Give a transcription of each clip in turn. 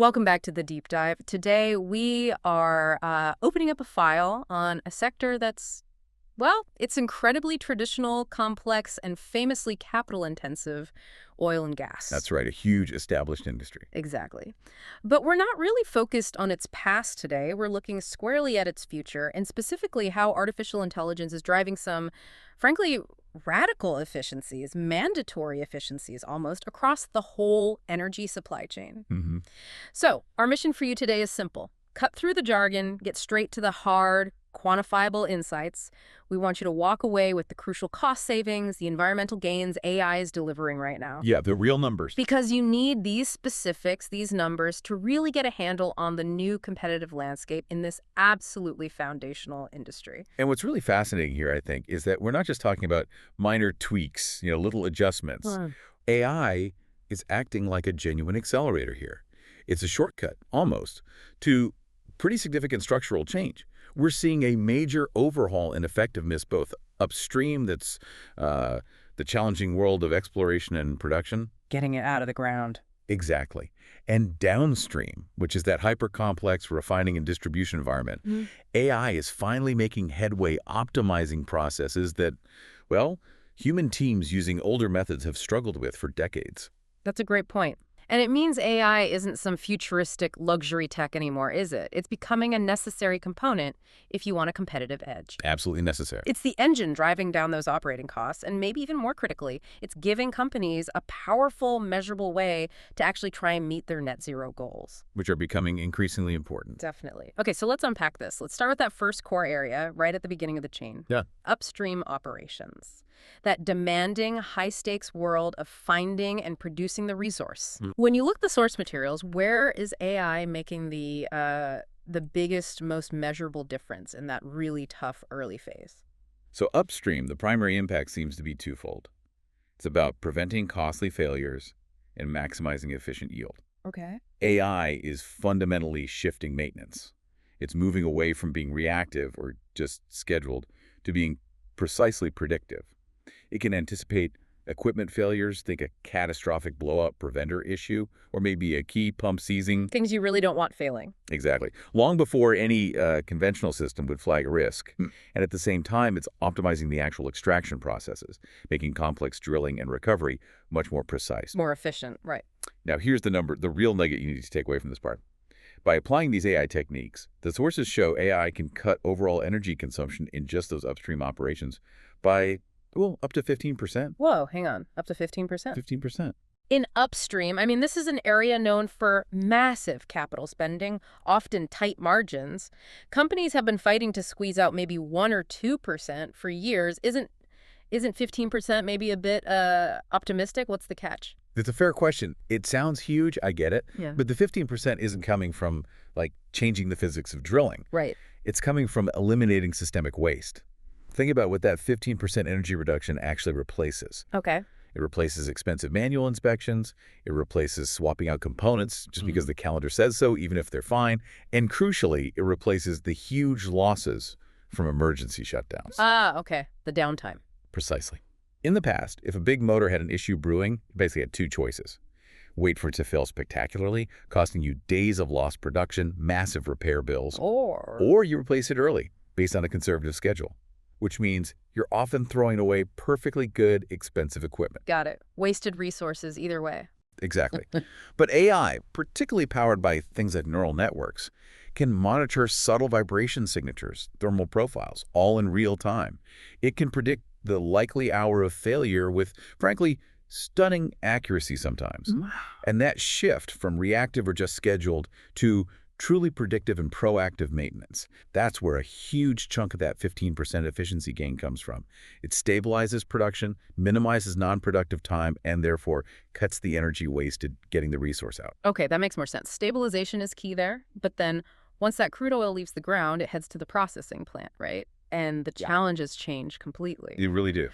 Welcome back to the deep dive. Today we are opening up a file on a sector that's, well, it's incredibly traditional, complex, and famously capital intensive: oil and gas. That's right, a huge established industry. Exactly. But we're not really focused on its past today. We're looking squarely at its future, and specifically how artificial intelligence is driving some, frankly, radical efficiencies, mandatory efficiencies almost, across the whole energy supply chain. hmm So, our mission for you today is simple. Cut through the jargon, get straight to the hard, quantifiable insights. We want you to walk away with the crucial cost savings, the environmental gains AI is delivering right now. Yeah, the real numbers. Because you need these specifics, these numbers, to really get a handle on the new competitive landscape in this absolutely foundational industry. And what's really fascinating here, I think, is that we're not just talking about minor tweaks, little adjustments. AI is acting like a genuine accelerator here. It's a shortcut, almost, to pretty significant structural change. We're seeing a major overhaul in effectiveness, both upstream, that's the challenging world of exploration and production. Getting it out of the ground. Exactly. And downstream, which is that hyper-complex refining and distribution environment, AI is finally making headway optimizing processes that, well, human teams using older methods have struggled with for decades. That's a great point. And it means AI isn't some futuristic luxury tech anymore, is it? It's becoming a necessary component if you want a competitive edge. Absolutely necessary. It's the engine driving down those operating costs, and maybe even more critically, it's giving companies a powerful, measurable way to actually try and meet their net zero goals. Which are becoming increasingly important. Definitely. Okay, so let's unpack this. Let's start with that first core area right at the beginning of the chain. Yeah. Upstream operations. That demanding, high-stakes world of finding and producing the resource. When you look at the source materials, where is AI making the biggest, most measurable difference in that really tough early phase? So upstream, the primary impact seems to be twofold. It's about preventing costly failures and maximizing efficient yield. Okay. AI is fundamentally shifting maintenance. It's moving away from being reactive or just scheduled to being precisely predictive. It can anticipate equipment failures, think a catastrophic blowout preventer issue, or maybe a key pump seizing. Things you really don't want failing. Exactly. Long before any conventional system would flag a risk. And at the same time, it's optimizing the actual extraction processes, making complex drilling and recovery much more precise. More efficient, right. Now, here's the real nugget you need to take away from this part. By applying these AI techniques, the sources show AI can cut overall energy consumption in just those upstream operations by, well, up to 15%. Whoa, hang on. Up to 15%? 15%. In upstream, I mean, this is an area known for massive capital spending, often tight margins. Companies have been fighting to squeeze out maybe 1 or 2% for years. Isn't 15% maybe a bit optimistic? What's the catch? It's a fair question. It sounds huge, I get it, Yeah. but the 15% isn't coming from, changing the physics of drilling. Right. It's coming from eliminating systemic waste. Think about what that 15% energy reduction actually replaces. Okay. It replaces expensive manual inspections. It replaces swapping out components just because the calendar says so, even if they're fine. And crucially, it replaces the huge losses from emergency shutdowns. Ah, okay. The downtime. Precisely. In the past, if a big motor had an issue brewing, you basically had two choices. Wait for it to fail spectacularly, costing you days of lost production, massive repair bills. Or you replace it early, based on a conservative schedule, which means you're often throwing away perfectly good, expensive equipment. Got it. Wasted resources either way. Exactly. But AI, particularly powered by things like neural networks, can monitor subtle vibration signatures, thermal profiles, all in real time. It can predict the likely hour of failure with, frankly, stunning accuracy sometimes. And that shift from reactive or just scheduled to truly predictive and proactive maintenance, that's where a huge chunk of that 15% efficiency gain comes from. It stabilizes production, minimizes non-productive time, and therefore cuts the energy wasted getting the resource out. Okay, that makes more sense. Stabilization is key there, but then once that crude oil leaves the ground, it heads to the processing plant, right? And the challenges change completely. You really do.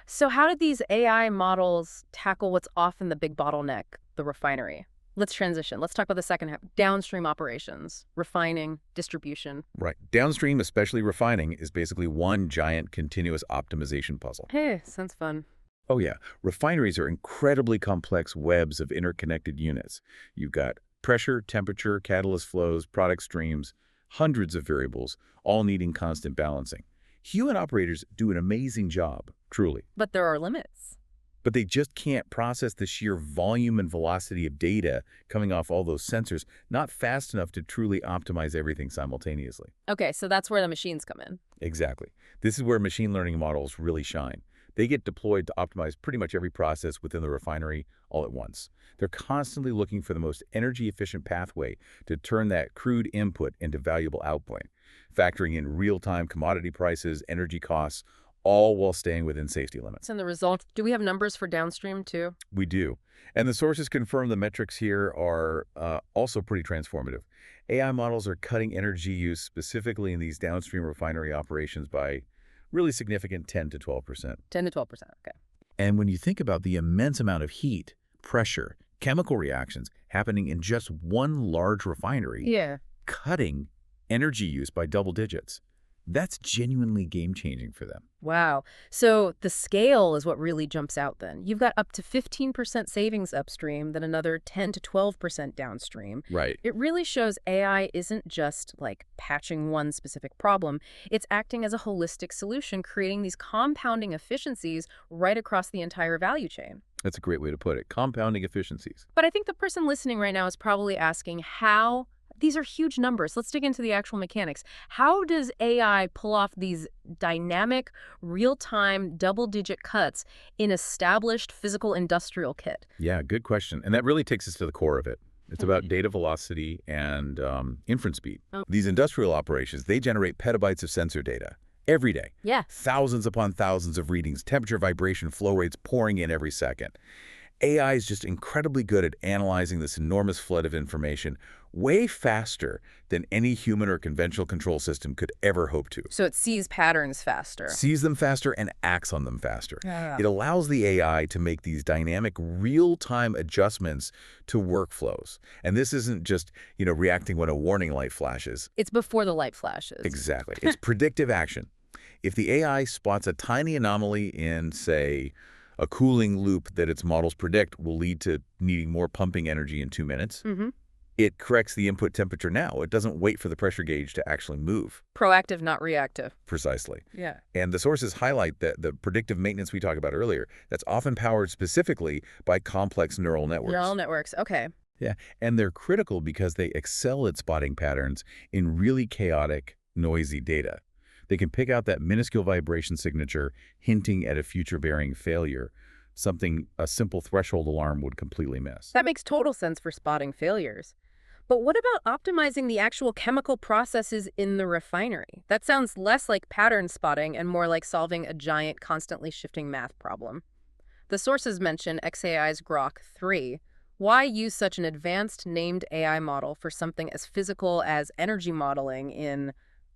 So how did these AI models tackle what's often the big bottleneck, the refinery? Let's transition. Let's talk about the second half. Downstream operations, refining, distribution. Right. Downstream, especially refining, is basically one giant continuous optimization puzzle. Hey, sounds fun. Oh yeah. Refineries are incredibly complex webs of interconnected units. You've got Pressure, temperature, catalyst flows, product streams, hundreds of variables, all needing constant balancing. Human operators do an amazing job, truly, But there are limits. but they just can't process the sheer volume and velocity of data coming off all those sensors, not fast enough to truly optimize everything simultaneously. Okay, so that's where the machines come in. Exactly. This is where machine learning models really shine. They get deployed to optimize pretty much every process within the refinery all at once. They're constantly looking for the most energy-efficient pathway to turn that crude input into valuable output, factoring in real-time commodity prices, energy costs, all while staying within safety limits. And the result, do we have numbers for downstream too? We do. And the sources confirm the metrics here are also pretty transformative. AI models are cutting energy use specifically in these downstream refinery operations by really significant 10 to 12%. 10 to 12%, okay. And when you think about the immense amount of heat, pressure, chemical reactions happening in just one large refinery, Yeah. cutting energy use by double digits, that's genuinely game-changing for them. Wow. So the scale is what really jumps out then. You've got up to 15% savings upstream, then another 10 to 12% downstream. Right. It really shows AI isn't just like patching one specific problem. It's acting as a holistic solution, creating these compounding efficiencies right across the entire value chain. That's a great way to put it. Compounding efficiencies. But I think the person listening right now is probably asking how. These are huge numbers. Let's dig into the actual mechanics. How does AI pull off these dynamic, real-time, double-digit cuts in established physical industrial kit? Yeah, good question. And that really takes us to the core of it. It's about data velocity and inference speed. Oh. These industrial operations, they generate petabytes of sensor data every day. Yeah. Thousands upon thousands of readings, temperature, vibration, flow rates pouring in every second. AI is just incredibly good at analyzing this enormous flood of information way faster than any human or conventional control system could ever hope to. So it sees patterns faster. Sees them faster and acts on them faster. Yeah. It allows the AI to make these dynamic real-time adjustments to workflows. And this isn't just, reacting when a warning light flashes. It's before the light flashes. Exactly. It's predictive action. If the AI spots a tiny anomaly in, say, a cooling loop that its models predict will lead to needing more pumping energy in 2 minutes, it corrects the input temperature now. It doesn't wait for the pressure gauge to actually move. Proactive, not reactive. Precisely. Yeah. And the sources highlight that the predictive maintenance we talked about earlier, that's often powered specifically by complex neural networks. Neural networks. Okay. Yeah, and they're critical because they excel at spotting patterns in really chaotic, noisy data. They can pick out that minuscule vibration signature hinting at a future-bearing failure, something a simple threshold alarm would completely miss. That makes total sense for spotting failures. But what about optimizing the actual chemical processes in the refinery? That sounds less like pattern spotting and more like solving a giant, constantly shifting math problem. The sources mention XAI's Grok 3. Why use such an advanced named AI model for something as physical as energy modeling in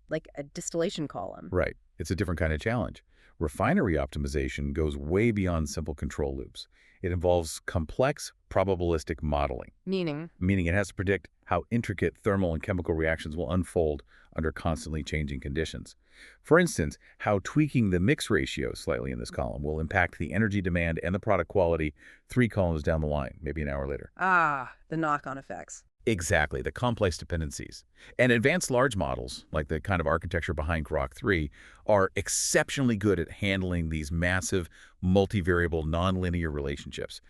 like a distillation column? Right. It's a different kind of challenge. Refinery optimization goes way beyond simple control loops. It involves complex probabilistic modeling, Meaning? meaning it has to predict how intricate thermal and chemical reactions will unfold under constantly changing conditions. For instance, how tweaking the mix ratio slightly in this column will impact the energy demand and the product quality 3 columns down the line, maybe an hour later. Ah, the knock-on effects. Exactly, the complex dependencies. And advanced large models, like the kind of architecture behind Grok 3, are exceptionally good at handling these massive, multivariable, nonlinear relationships.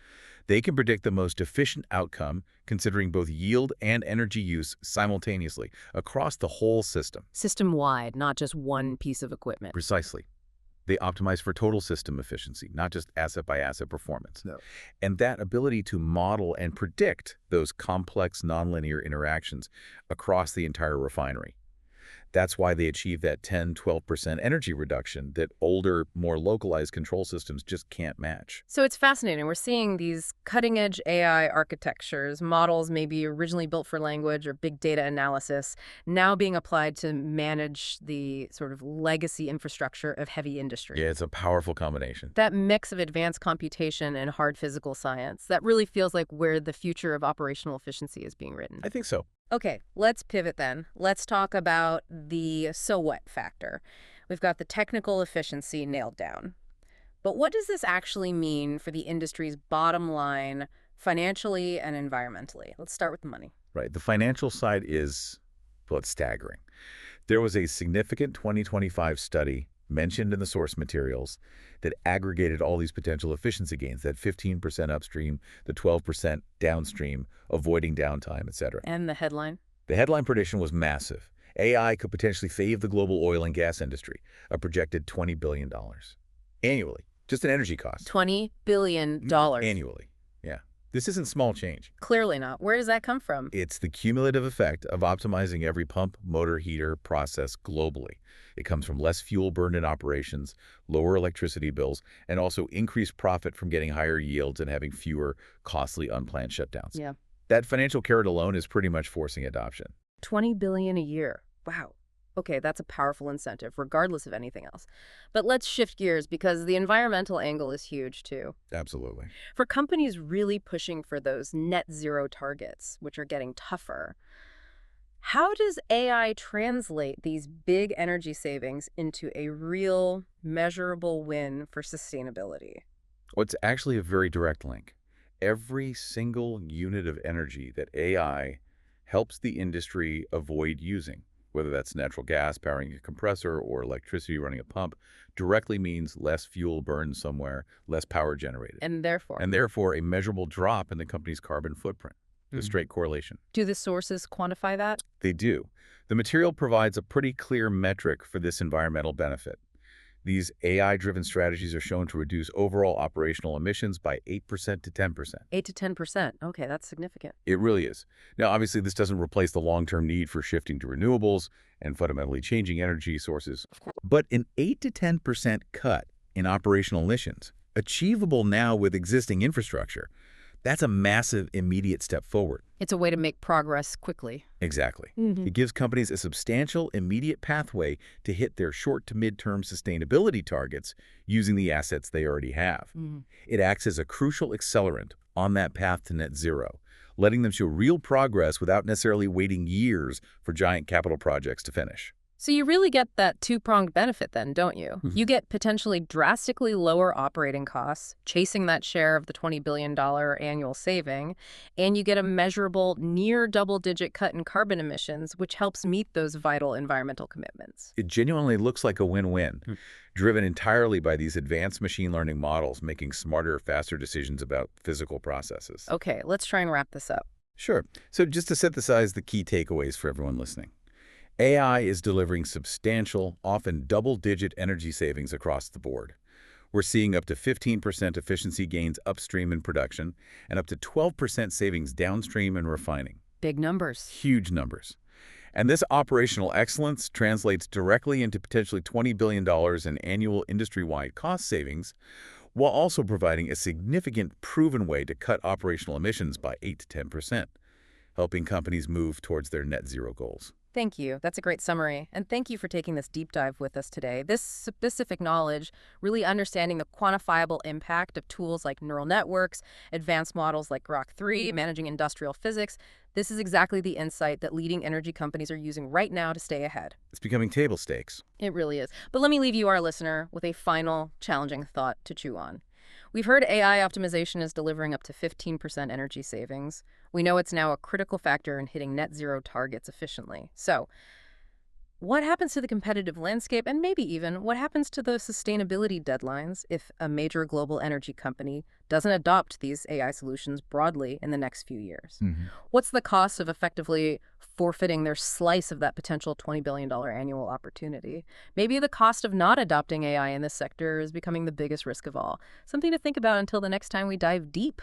They can predict the most efficient outcome, considering both yield and energy use simultaneously across the whole system. System-wide, not just one piece of equipment. Precisely. They optimize for total system efficiency, not just asset-by-asset performance. No. And that ability to model and predict those complex nonlinear interactions across the entire refinery. That's why they achieve that 10–12% energy reduction that older, more localized control systems just can't match. So it's fascinating. We're seeing these cutting-edge AI architectures, models maybe originally built for language or big data analysis, now being applied to manage the sort of legacy infrastructure of heavy industry. Yeah, it's a powerful combination. That mix of advanced computation and hard physical science, that really feels like where the future of operational efficiency is being written. I think so. Okay, let's pivot then. Let's talk about the so what factor. We've got the technical efficiency nailed down. But what does this actually mean for the industry's bottom line financially and environmentally? Let's start with the money. right? The financial side is, well, it's staggering. There was a significant 2025 study mentioned in the source materials that aggregated all these potential efficiency gains, that 15% upstream, the 12% downstream, avoiding downtime, et cetera. And the headline? The headline prediction was massive. AI could potentially save the global oil and gas industry, a projected $20 billion annually. Just an energy cost. $20 billion. Annually. Yeah. This isn't small change. Clearly not. Where does that come from? It's the cumulative effect of optimizing every pump, motor, heater, process globally. It comes from less fuel burned in operations, lower electricity bills, and also increased profit from getting higher yields and having fewer costly unplanned shutdowns. Yeah. That financial carrot alone is pretty much forcing adoption. $20 billion a year. Wow. Okay, that's a powerful incentive, regardless of anything else. But let's shift gears because the environmental angle is huge, too. Absolutely. For companies really pushing for those net zero targets, which are getting tougher, how does AI translate these big energy savings into a real, measurable win for sustainability? Well, it's actually a very direct link. Every single unit of energy that AI helps the industry avoid using, whether that's natural gas powering a compressor or electricity running a pump, directly means less fuel burned somewhere, less power generated, And therefore, and therefore a measurable drop in the company's carbon footprint. A straight correlation. do the sources quantify that? They do. The material provides a pretty clear metric for this environmental benefit. These AI-driven strategies are shown to reduce overall operational emissions by 8% to 10%. 8 to 10%. Okay, that's significant. It really is. Now, obviously, this doesn't replace the long-term need for shifting to renewables and fundamentally changing energy sources. But an 8 to 10% cut in operational emissions, achievable now with existing infrastructure, that's a massive, immediate step forward. It's a way to make progress quickly. Exactly. It gives companies a substantial, immediate pathway to hit their short to mid-term sustainability targets using the assets they already have. It acts as a crucial accelerant on that path to net zero, letting them show real progress without necessarily waiting years for giant capital projects to finish. So you really get that two-pronged benefit then, don't you? You get potentially drastically lower operating costs, chasing that share of the $20 billion annual saving, and you get a measurable near double-digit cut in carbon emissions, which helps meet those vital environmental commitments. It genuinely looks like a win-win, driven entirely by these advanced machine learning models making smarter, faster decisions about physical processes. Okay, let's try and wrap this up. Sure. So just to synthesize the key takeaways for everyone listening. AI is delivering substantial, often double-digit energy savings across the board. We're seeing up to 15% efficiency gains upstream in production and up to 12% savings downstream in refining. Big numbers. Huge numbers. And this operational excellence translates directly into potentially $20 billion in annual industry-wide cost savings, while also providing a significant proven way to cut operational emissions by 8 to 10%, helping companies move towards their net zero goals. Thank you. That's a great summary. And thank you for taking this deep dive with us today. This specific knowledge, really understanding the quantifiable impact of tools like neural networks, advanced models like Grok 3, managing industrial physics, this is exactly the insight that leading energy companies are using right now to stay ahead. It's becoming table stakes. It really is. But let me leave you, our listener, with a final challenging thought to chew on. We've heard AI optimization is delivering up to 15% energy savings. We know it's now a critical factor in hitting net zero targets efficiently. So, what happens to the competitive landscape, and maybe even what happens to those sustainability deadlines if a major global energy company doesn't adopt these AI solutions broadly in the next few years? What's the cost of effectively forfeiting their slice of that potential $20 billion annual opportunity? Maybe the cost of not adopting AI in this sector is becoming the biggest risk of all. Something to think about until the next time we dive deep.